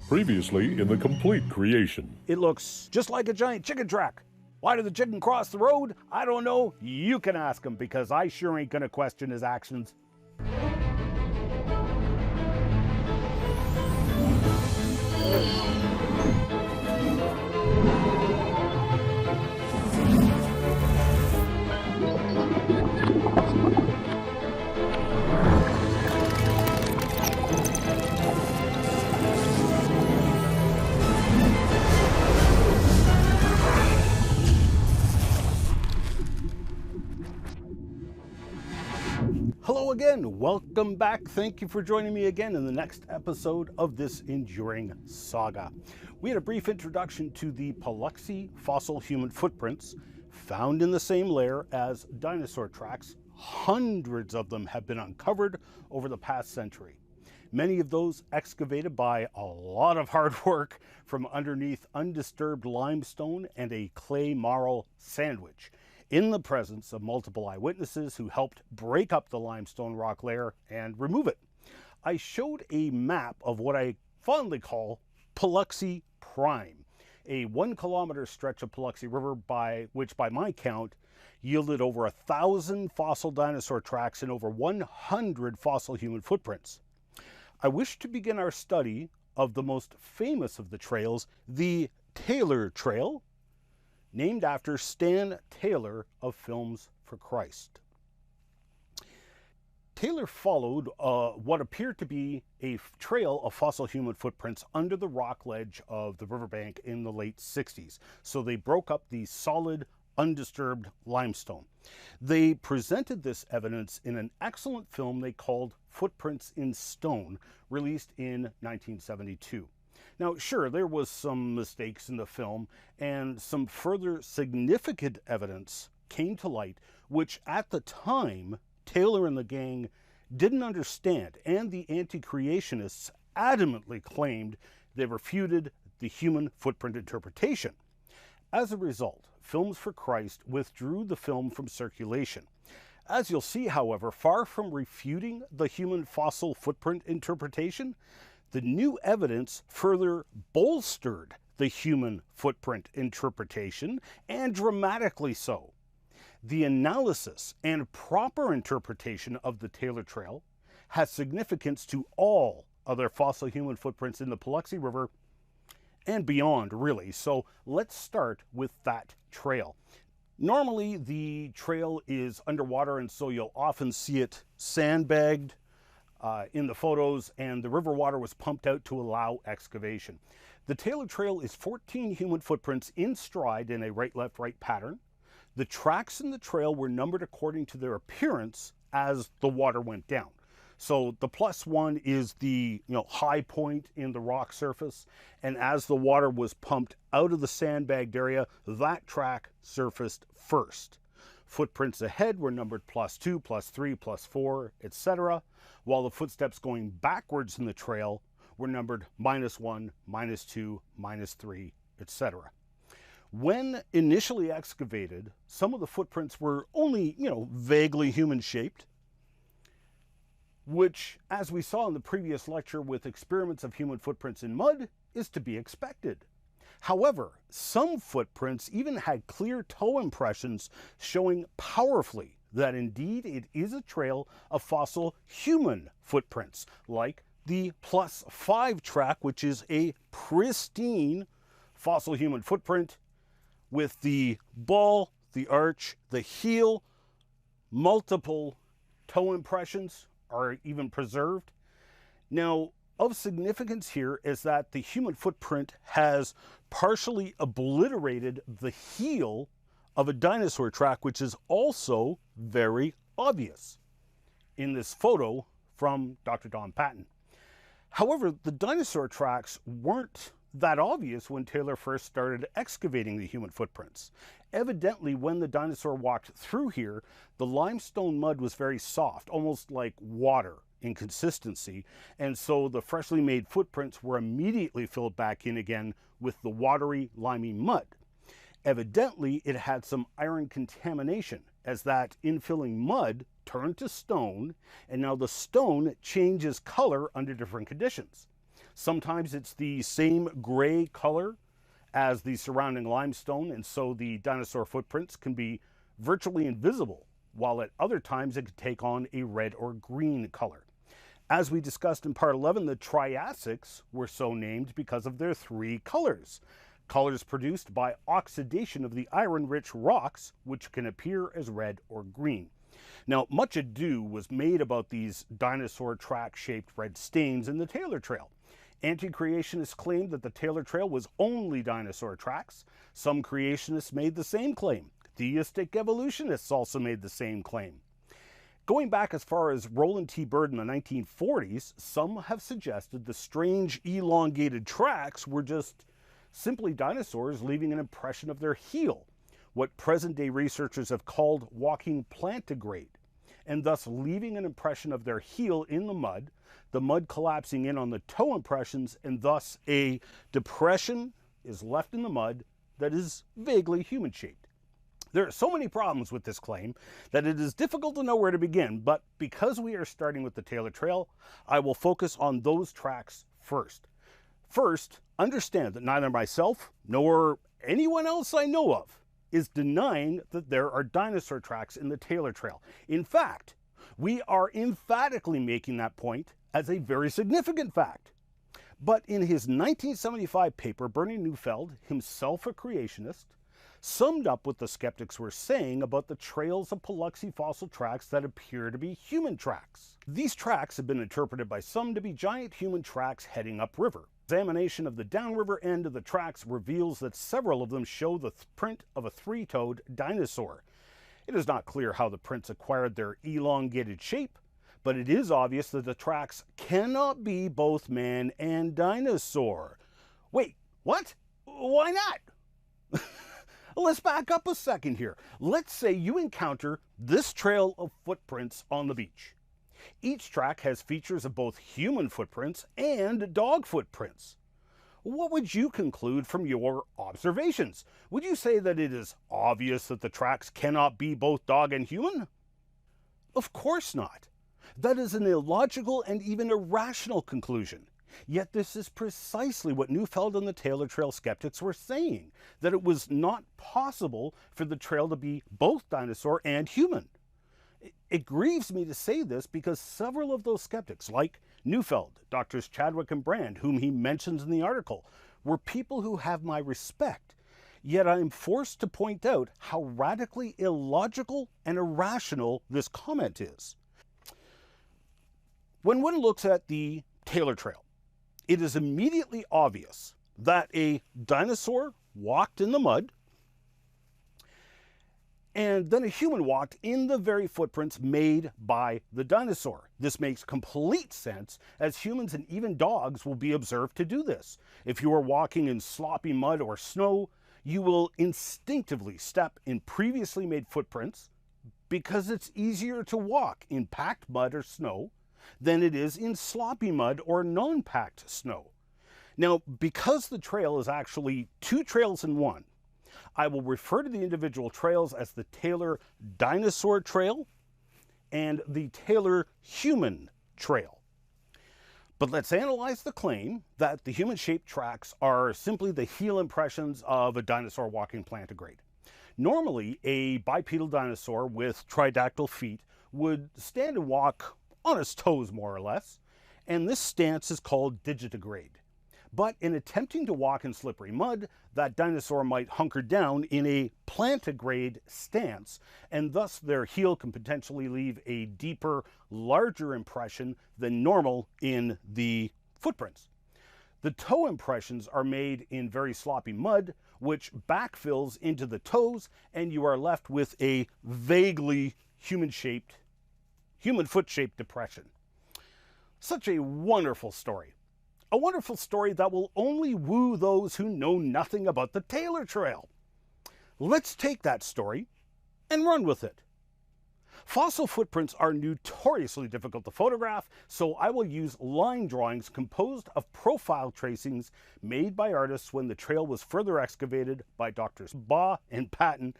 Previously in the complete creation. It looks just like a giant chicken track. Why did the chicken cross the road? I don't know. You can ask him, because I sure ain't gonna question his actions. Hello again, welcome back. Thank you for joining me again in the next episode of this enduring saga. We had a brief introduction to the Paluxy fossil human footprints found in the same layer as dinosaur tracks. Hundreds of them have been uncovered over the past century. Many of those excavated by a lot of hard work from underneath undisturbed limestone and a clay marl sandwich, in the presence of multiple eyewitnesses who helped break up the limestone rock layer and remove it. I showed a map of what I fondly call Paluxy Prime, a 1 kilometer stretch of Paluxy River which by my count yielded over 1,000 fossil dinosaur tracks and over 100 fossil human footprints. I wish to begin our study of the most famous of the trails, the Taylor Trail, named after Stan Taylor of Films for Christ. Taylor followed what appeared to be a trail of fossil human footprints under the rock ledge of the riverbank in the late 60s. So they broke up the solid, undisturbed limestone. They presented this evidence in an excellent film they called Footprints in Stone, released in 1972. Now, sure, there was some mistakes in the film, and some further significant evidence came to light, which at the time, Taylor and the gang didn't understand, and the anti-creationists adamantly claimed they refuted the human footprint interpretation. As a result, Films for Christ withdrew the film from circulation. As you'll see, however, far from refuting the human fossil footprint interpretation, the new evidence further bolstered the human footprint interpretation, and dramatically so. The analysis and proper interpretation of the Taylor Trail has significance to all other fossil human footprints in the Paluxy River and beyond, really. So let's start with that trail. Normally, the trail is underwater, and so you'll often see it sandbagged in the photos, and the river water was pumped out to allow excavation. The Taylor Trail is 14 human footprints in stride in a right-left-right pattern. The tracks in the trail were numbered according to their appearance as the water went down. So the +1 is the high point in the rock surface, and as the water was pumped out of the sandbagged area, that track surfaced first. Footprints ahead were numbered +2, +3, +4, etc., while the footsteps going backwards in the trail were numbered -1, -2, -3, etc. When initially excavated, some of the footprints were only, vaguely human-shaped, which, as we saw in the previous lecture with experiments of human footprints in mud, is to be expected. However, some footprints even had clear toe impressions showing powerfully that indeed it is a trail of fossil human footprints, like the +5 track, which is a pristine fossil human footprint with the ball, the arch, the heel, multiple toe impressions are even preserved. Now, of significance here is that the human footprint has partially obliterated the heel of a dinosaur track, which is also very obvious in this photo from Dr. Don Patton. However, the dinosaur tracks weren't that obvious when Taylor first started excavating the human footprints. Evidently, when the dinosaur walked through here, the limestone mud was very soft, almost like water in consistency, and so the freshly made footprints were immediately filled back in again with the watery, limey mud. Evidently, it had some iron contamination, as that infilling mud turned to stone, and now the stone changes color under different conditions. Sometimes it's the same gray color as the surrounding limestone, and so the dinosaur footprints can be virtually invisible, while at other times it could take on a red or green color. As we discussed in part 11, the Triassics were so named because of their three colors. Colors produced by oxidation of the iron-rich rocks, which can appear as red or green. Now, much ado was made about these dinosaur track-shaped red stains in the Taylor Trail. Anti-creationists claimed that the Taylor Trail was only dinosaur tracks. Some creationists made the same claim. Theistic evolutionists also made the same claim. Going back as far as Roland T. Byrd in the 1940s, some have suggested the strange elongated tracks were just simply dinosaurs leaving an impression of their heel, what present-day researchers have called walking plantigrade, and thus leaving an impression of their heel in the mud collapsing in on the toe impressions, and thus a depression is left in the mud that is vaguely human-shaped. There are so many problems with this claim that it is difficult to know where to begin, but because we are starting with the Taylor Trail, I will focus on those tracks first. First, understand that neither myself nor anyone else I know of is denying that there are dinosaur tracks in the Taylor Trail. In fact, we are emphatically making that point as a very significant fact. But in his 1975 paper, Bernie Neufeld, himself a creationist, summed up what the skeptics were saying about the trails of Paluxy fossil tracks that appear to be human tracks. These tracks have been interpreted by some to be giant human tracks heading upriver. Examination of the downriver end of the tracks reveals that several of them show the print of a three-toed dinosaur. It is not clear how the prints acquired their elongated shape, but it is obvious that the tracks cannot be both man and dinosaur. Wait, what? Why not? Let's back up a second here. Let's say you encounter this trail of footprints on the beach. Each track has features of both human footprints and dog footprints. What would you conclude from your observations? Would you say that it is obvious that the tracks cannot be both dog and human? Of course not. That is an illogical and even irrational conclusion. Yet this is precisely what Neufeld and the Taylor Trail skeptics were saying, that it was not possible for the trail to be both dinosaur and human. It grieves me to say this because several of those skeptics, like Neufeld, Drs. Chadwick and Brand, whom he mentions in the article, were people who have my respect. Yet I am forced to point out how radically illogical and irrational this comment is. When one looks at the Taylor Trail, it is immediately obvious that a dinosaur walked in the mud, and then a human walked in the very footprints made by the dinosaur. This makes complete sense, as humans and even dogs will be observed to do this. If you are walking in sloppy mud or snow, you will instinctively step in previously made footprints because it's easier to walk in packed mud or snow than it is in sloppy mud or non-packed snow. Now, because the trail is actually two trails in one, I will refer to the individual trails as the Taylor Dinosaur Trail and the Taylor Human Trail. But let's analyze the claim that the human-shaped tracks are simply the heel impressions of a dinosaur walking plantigrade. Normally, a bipedal dinosaur with tridactyl feet would stand and walk on its toes, more or less, and this stance is called digitigrade. But in attempting to walk in slippery mud, that dinosaur might hunker down in a plantigrade stance, and thus their heel can potentially leave a deeper, larger impression than normal in the footprints. The toe impressions are made in very sloppy mud, which backfills into the toes, and you are left with a vaguely human foot-shaped depression. Such a wonderful story. A wonderful story that will only woo those who know nothing about the Taylor Trail. Let's take that story and run with it. Fossil footprints are notoriously difficult to photograph, so I will use line drawings composed of profile tracings made by artists when the trail was further excavated by Drs. Baugh and Patton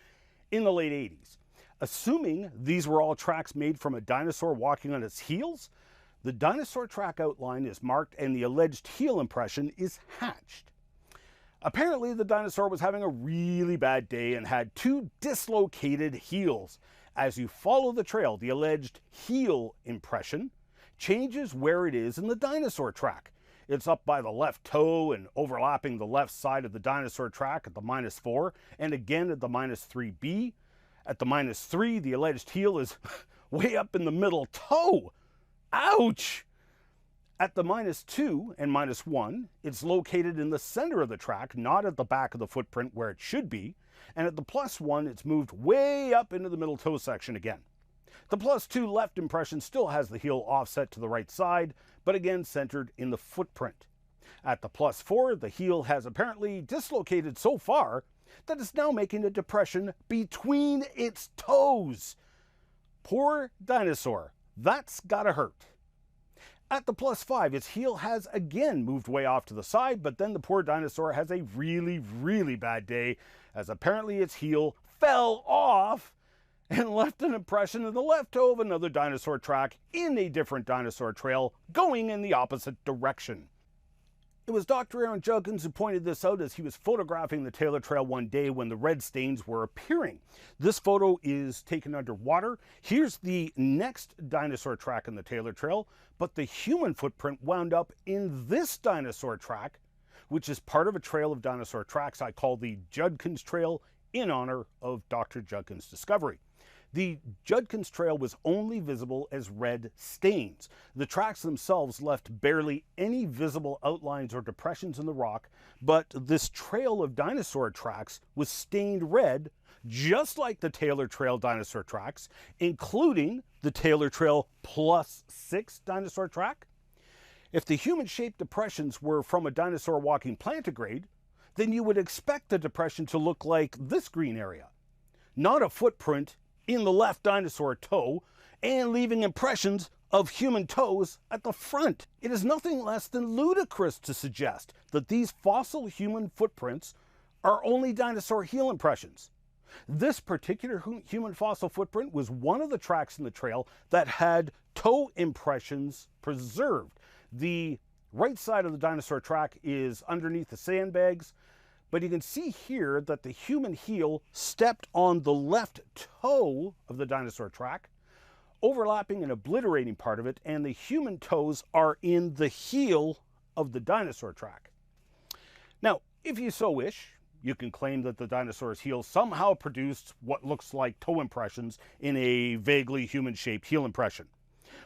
in the late 80s. Assuming these were all tracks made from a dinosaur walking on its heels, The dinosaur track outline is marked and the alleged heel impression is hatched. Apparently, the dinosaur was having a really bad day and had 2 dislocated heels. As you follow the trail, the alleged heel impression changes where it is in the dinosaur track. It's up by the left toe and overlapping the left side of the dinosaur track at the -4 and again at the -3B. At the -3, the alleged heel is way up in the middle toe. Ouch! At the -2 and -1, it's located in the center of the track, not at the back of the footprint where it should be. And at the +1, it's moved way up into the middle toe section again. The +2 left impression still has the heel offset to the right side, but again centered in the footprint. At the +4, the heel has apparently dislocated so far that it's now making a depression between its toes. Poor dinosaur. That's gotta hurt. At the +5, its heel has again moved way off to the side, but then the poor dinosaur has a really, really bad day, as apparently its heel fell off and left an impression in the left toe of another dinosaur track in a different dinosaur trail going in the opposite direction. It was Dr. Aaron Judkins who pointed this out as he was photographing the Taylor Trail one day when the red stains were appearing. This photo is taken underwater. Here's the next dinosaur track in the Taylor Trail, but the human footprint wound up in this dinosaur track, which is part of a trail of dinosaur tracks I call the Judkins Trail in honor of Dr. Judkins' discovery. The Judkins Trail was only visible as red stains. The tracks themselves left barely any visible outlines or depressions in the rock, but this trail of dinosaur tracks was stained red, just like the Taylor Trail dinosaur tracks, including the Taylor Trail +6 dinosaur track. If the human-shaped depressions were from a dinosaur walking plantigrade, then you would expect the depression to look like this green area, not a footprint in the left dinosaur toe and leaving impressions of human toes at the front. It is nothing less than ludicrous to suggest that these fossil human footprints are only dinosaur heel impressions. This particular human fossil footprint was one of the tracks in the trail that had toe impressions preserved. The right side of the dinosaur track is underneath the sandbags, but you can see here that the human heel stepped on the left toe of the dinosaur track, overlapping and obliterating part of it, and the human toes are in the heel of the dinosaur track. Now, if you so wish, you can claim that the dinosaur's heel somehow produced what looks like toe impressions in a vaguely human-shaped heel impression,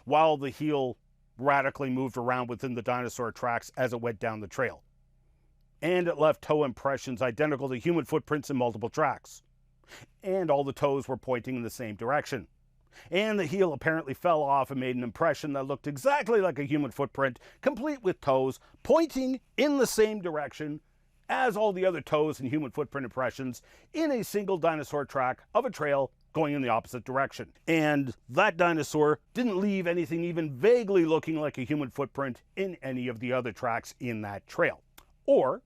while the heel radically moved around within the dinosaur tracks as it went down the trail. And it left toe impressions identical to human footprints in multiple tracks. And all the toes were pointing in the same direction. And the heel apparently fell off and made an impression that looked exactly like a human footprint, complete with toes pointing in the same direction as all the other toes and human footprint impressions in a single dinosaur track of a trail going in the opposite direction. And that dinosaur didn't leave anything even vaguely looking like a human footprint in any of the other tracks in that trail. Or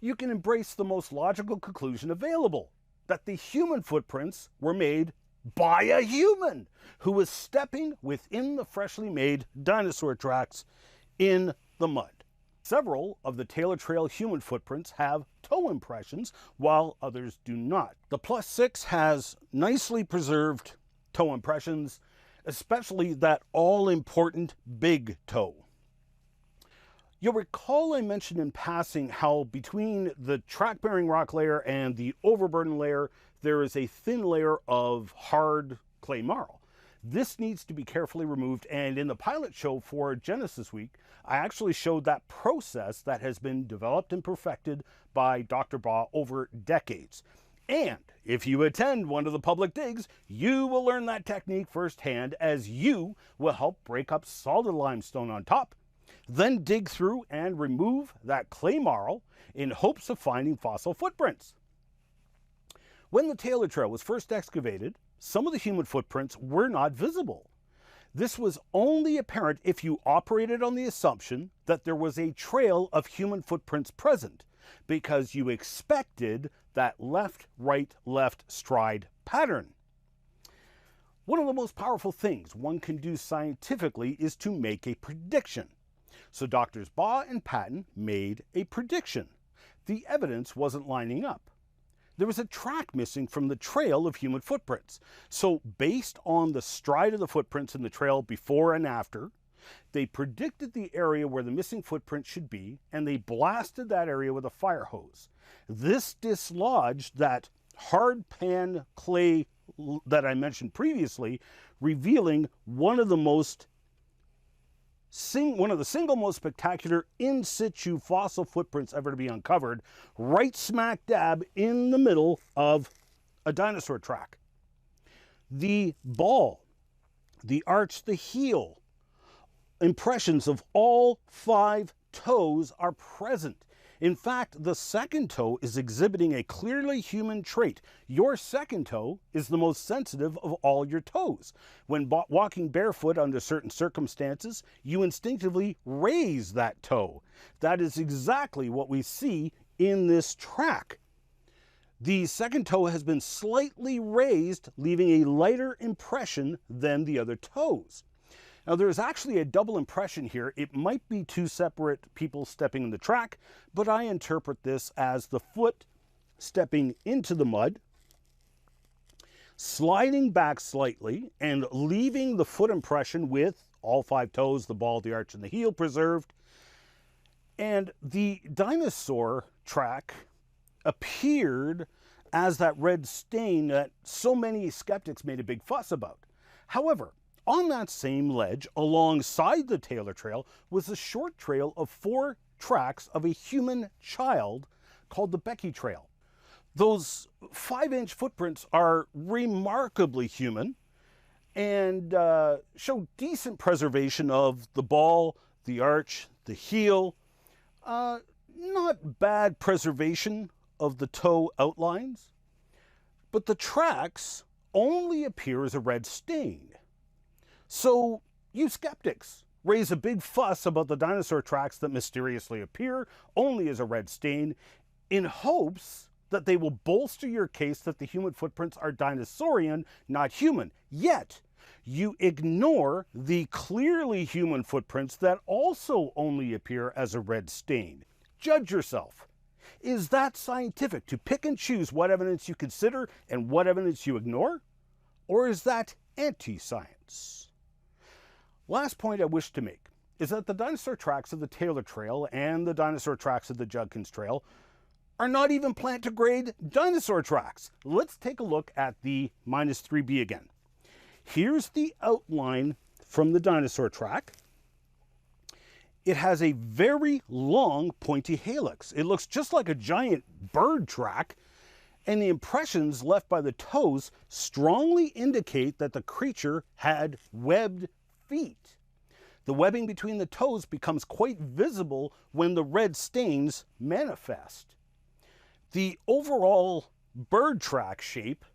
you can embrace the most logical conclusion available, that the human footprints were made by a human who was stepping within the freshly made dinosaur tracks in the mud. Several of the Taylor Trail human footprints have toe impressions, while others do not. The +6 has nicely preserved toe impressions, especially that all-important big toe. You'll recall I mentioned in passing how between the track-bearing rock layer and the overburden layer, there is a thin layer of hard clay marl. This needs to be carefully removed, and in the pilot show for Genesis Week, I actually showed that process that has been developed and perfected by Dr. Baugh over decades. And if you attend one of the public digs, you will learn that technique firsthand, as you will help break up solid limestone on top, then dig through and remove that clay marl in hopes of finding fossil footprints. When the Taylor Trail was first excavated, some of the human footprints were not visible. This was only apparent if you operated on the assumption that there was a trail of human footprints present, because you expected that left, right, left stride pattern. One of the most powerful things one can do scientifically is to make a prediction. So Doctors Baugh and Patton made a prediction. The evidence wasn't lining up. There was a track missing from the trail of human footprints. So based on the stride of the footprints in the trail before and after, they predicted the area where the missing footprint should be, and they blasted that area with a fire hose. This dislodged that hard pan clay that I mentioned previously, revealing one of the single most spectacular in situ fossil footprints ever to be uncovered, right smack dab in the middle of a dinosaur track. The ball, the arch, the heel, impressions of all 5 toes are present. In fact, the second toe is exhibiting a clearly human trait. Your second toe is the most sensitive of all your toes. When walking barefoot under certain circumstances, you instinctively raise that toe. That is exactly what we see in this track. The second toe has been slightly raised, leaving a lighter impression than the other toes. Now, there's actually a double impression here. It might be 2 separate people stepping in the track, but I interpret this as the foot stepping into the mud, sliding back slightly, and leaving the foot impression with all 5 toes, the ball, the arch, and the heel preserved. And the dinosaur track appeared as that red stain that so many skeptics made a big fuss about. However, on that same ledge, alongside the Taylor Trail, was a short trail of 4 tracks of a human child called the Becky Trail. Those 5-inch footprints are remarkably human and show decent preservation of the ball, the arch, the heel. Not bad preservation of the toe outlines, but the tracks only appear as a red stain. So you skeptics raise a big fuss about the dinosaur tracks that mysteriously appear only as a red stain in hopes that they will bolster your case that the human footprints are dinosaurian, not human. Yet, you ignore the clearly human footprints that also only appear as a red stain. Judge yourself. Is that scientific, to pick and choose what evidence you consider and what evidence you ignore? Or is that anti-science? Last point I wish to make is that the dinosaur tracks of the Taylor Trail and the dinosaur tracks of the Judkins Trail are not even plantigrade dinosaur tracks. Let's take a look at the -3B again. Here's the outline from the dinosaur track. It has a very long pointy helix. It looks just like a giant bird track, and the impressions left by the toes strongly indicate that the creature had webbed feet. The webbing between the toes becomes quite visible when the red stains manifest. The overall bird track shape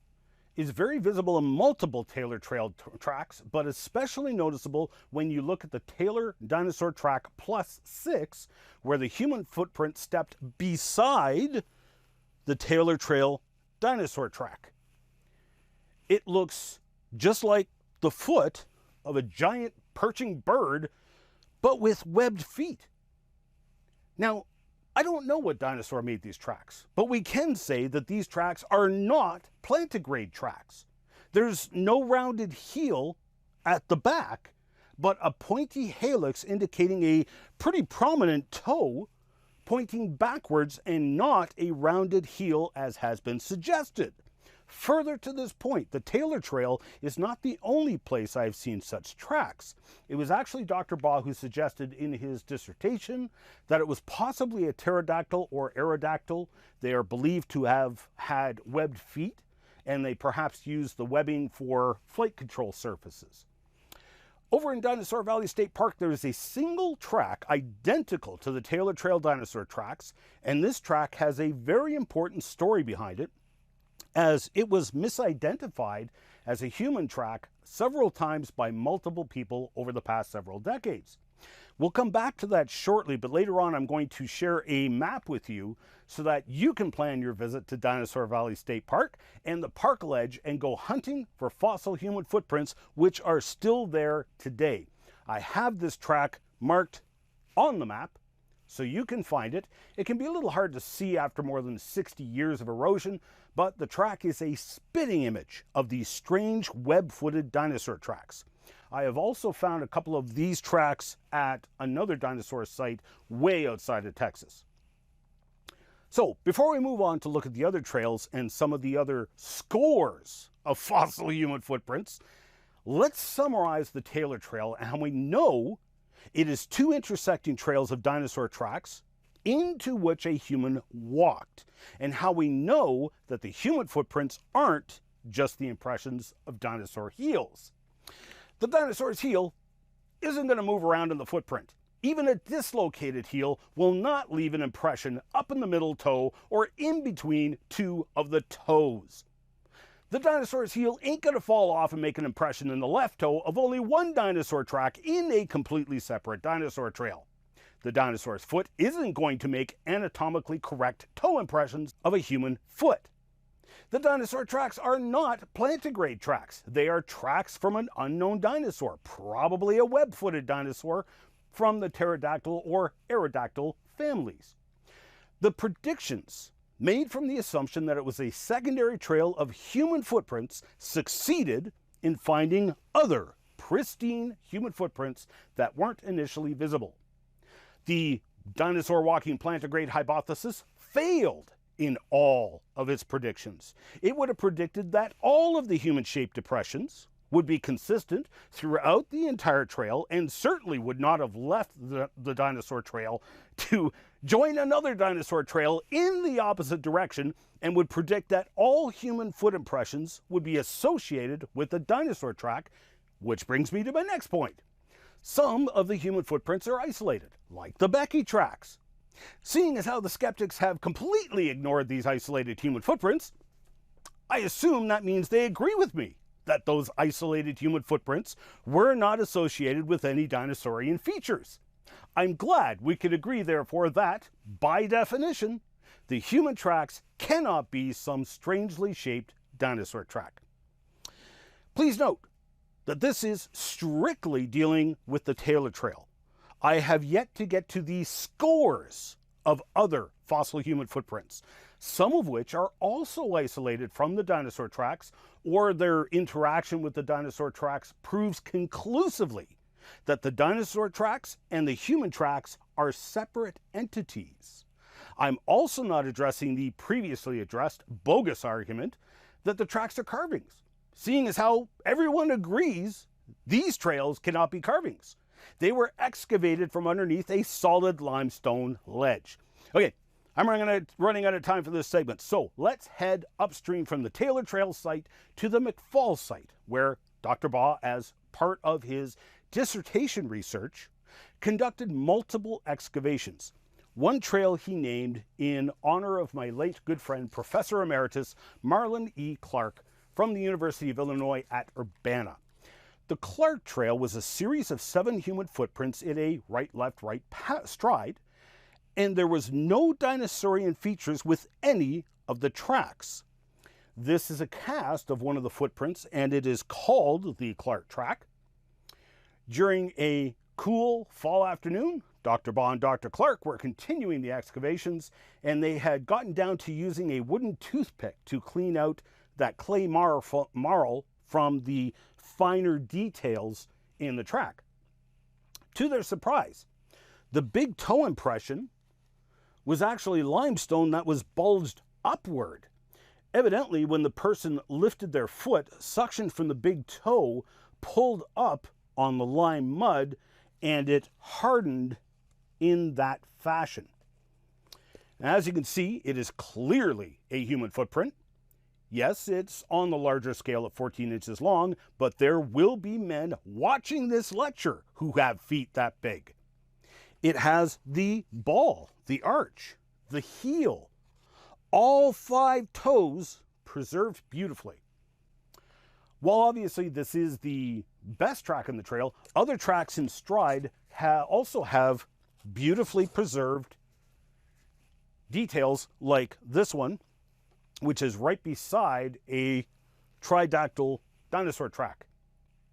is very visible in multiple Taylor Trail tracks, but especially noticeable when you look at the Taylor Dinosaur Track +6, where the human footprint stepped beside the Taylor Trail Dinosaur Track. It looks just like the foot of a giant perching bird, but with webbed feet. Now, I don't know what dinosaur made these tracks, but we can say that these tracks are not plantigrade tracks. There's no rounded heel at the back, but a pointy helix indicating a pretty prominent toe pointing backwards and not a rounded heel as has been suggested. Further to this point, the Taylor Trail is not the only place I've seen such tracks. It was actually Dr. Baugh who suggested in his dissertation that it was possibly a pterodactyl or aerodactyl. They are believed to have had webbed feet, and they perhaps used the webbing for flight control surfaces. Over in Dinosaur Valley State Park, there is a single track identical to the Taylor Trail dinosaur tracks, and this track has a very important story behind it, as it was misidentified as a human track several times by multiple people over the past several decades. We'll come back to that shortly, but later on I'm going to share a map with you so that you can plan your visit to Dinosaur Valley State Park and the park ledge and go hunting for fossil human footprints which are still there today. I have this track marked on the map so you can find it. It can be a little hard to see after more than 60 years of erosion, but the track is a spitting image of these strange web-footed dinosaur tracks. I have also found a couple of these tracks at another dinosaur site way outside of Texas. So, before we move on to look at the other trails and some of the other scores of fossil human footprints, let's summarize the Taylor Trail and how we know it is two intersecting trails of dinosaur tracks into which a human walked, and how we know that the human footprints aren't just the impressions of dinosaur heels. The dinosaur's heel isn't going to move around in the footprint. Even a dislocated heel will not leave an impression up in the middle toe or in between two of the toes. The dinosaur's heel ain't going to fall off and make an impression in the left toe of only one dinosaur track in a completely separate dinosaur trail. The dinosaur's foot isn't going to make anatomically correct toe impressions of a human foot. The dinosaur tracks are not plantigrade tracks. They are tracks from an unknown dinosaur, probably a web-footed dinosaur from the pterodactyl or aerodactyl families. The predictions made from the assumption that it was a secondary trail of human footprints succeeded in finding other pristine human footprints that weren't initially visible. The dinosaur walking plantigrade hypothesis failed in all of its predictions. It would have predicted that all of the human-shaped depressions would be consistent throughout the entire trail and certainly would not have left the dinosaur trail to join another dinosaur trail in the opposite direction, and would predict that all human foot impressions would be associated with the dinosaur track, which brings me to my next point. Some of the human footprints are isolated, like the Becky tracks. Seeing as how the skeptics have completely ignored these isolated human footprints, I assume that means they agree with me that those isolated human footprints were not associated with any dinosaurian features. I'm glad we could agree, therefore, that, by definition, the human tracks cannot be some strangely shaped dinosaur track. Please note that this is strictly dealing with the Taylor Trail. I have yet to get to the scores of other fossil human footprints, some of which are also isolated from the dinosaur tracks, or their interaction with the dinosaur tracks proves conclusively that the dinosaur tracks and the human tracks are separate entities. I'm also not addressing the previously addressed bogus argument that the tracks are carvings, seeing as how everyone agrees these trails cannot be carvings. They were excavated from underneath a solid limestone ledge. Okay, I'm running out of time for this segment, so let's head upstream from the Taylor Trail site to the McFall site, where Dr. Baugh, as part of his dissertation research, conducted multiple excavations. One trail he named in honor of my late good friend, Professor Emeritus Marlon E. Clark from the University of Illinois at Urbana. The Clark Trail was a series of 7 human footprints in a right-left-right stride, and there was no dinosaurian features with any of the tracks. This is a cast of one of the footprints, and it is called the Clark Track. During a cool fall afternoon, Dr. Baugh and Dr. Clark were continuing the excavations, and they had gotten down to using a wooden toothpick to clean out that clay marl from the finer details in the track. To their surprise, the big toe impression was actually limestone that was bulged upward. Evidently, when the person lifted their foot, suction from the big toe pulled up on the lime mud, and it hardened in that fashion. As you can see, it is clearly a human footprint. Yes, it's on the larger scale at 14 inches long, but there will be men watching this lecture who have feet that big. It has the ball, the arch, the heel, all 5 toes preserved beautifully. While obviously this is the best track in the trail, other tracks in stride also have beautifully preserved details like this one, which is right beside a tridactyl dinosaur track.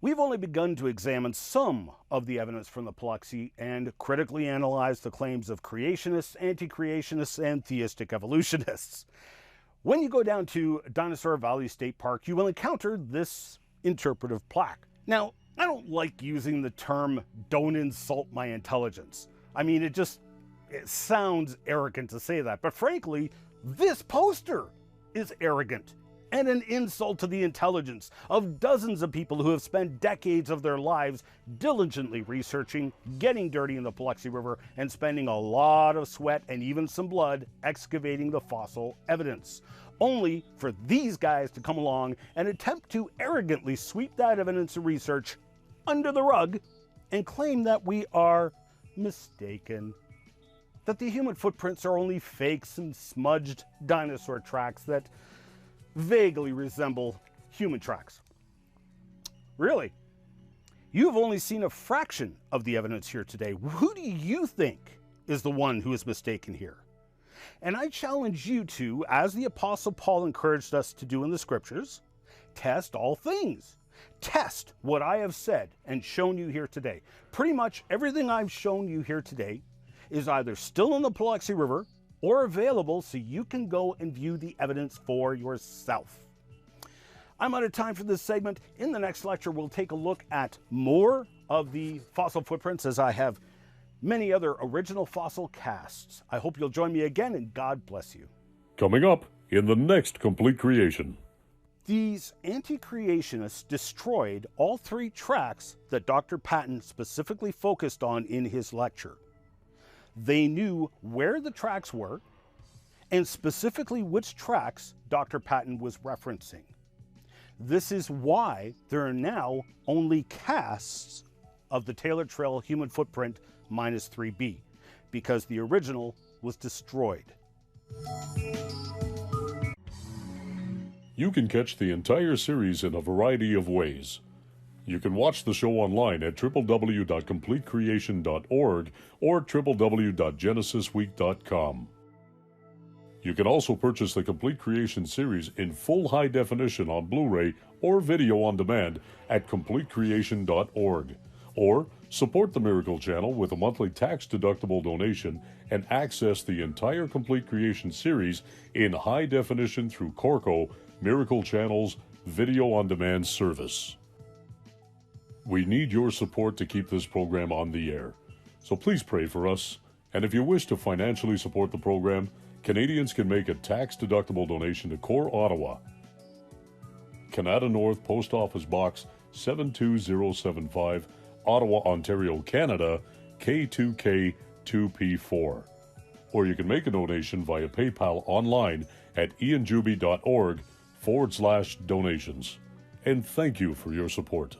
We've only begun to examine some of the evidence from the Paluxy and critically analyze the claims of creationists, anti-creationists, and theistic evolutionists. When you go down to Dinosaur Valley State Park, you will encounter this interpretive plaque. Now, I don't like using the term "don't insult my intelligence." I mean, it sounds arrogant to say that, but frankly, this poster is arrogant and an insult to the intelligence of dozens of people who have spent decades of their lives diligently researching, getting dirty in the Paluxy River, and spending a lot of sweat and even some blood excavating the fossil evidence, only for these guys to come along and attempt to arrogantly sweep that evidence and research under the rug and claim that we are mistaken, that the human footprints are only fakes and smudged dinosaur tracks that vaguely resemble human tracks. Really? You've only seen a fraction of the evidence here today. Who do you think is the one who is mistaken here? And I challenge you to, as the Apostle Paul encouraged us to do in the scriptures, test all things. Test what I have said and shown you here today. Pretty much everything I've shown you here today is either still in the Paluxy River or available so you can go and view the evidence for yourself. I'm out of time for this segment. In the next lecture, we'll take a look at more of the fossil footprints, as I have many other original fossil casts. I hope you'll join me again, and God bless you. Coming up in the next Complete Creation. These anti-creationists destroyed all three tracks that Dr. Patton specifically focused on in his lecture. They knew where the tracks were and specifically which tracks Dr. Patton was referencing. This is why there are now only casts of the Taylor Trail human footprint -3B, because the original was destroyed. You can catch the entire series in a variety of ways. You can watch the show online at www.completecreation.org or www.genesisweek.com. You can also purchase the Complete Creation series in full high definition on Blu-ray or video on demand at completecreation.org, or support the Miracle Channel with a monthly tax-deductible donation and access the entire Complete Creation series in high definition through Corco, Miracle Channel's video on demand service. We need your support to keep this program on the air, so please pray for us. And if you wish to financially support the program, Canadians can make a tax-deductible donation to Core Ottawa, Canada North, Post Office Box 72075, Ottawa, Ontario, Canada, K2K2P4. Or you can make a donation via PayPal online at ianjuby.org/donations. And thank you for your support.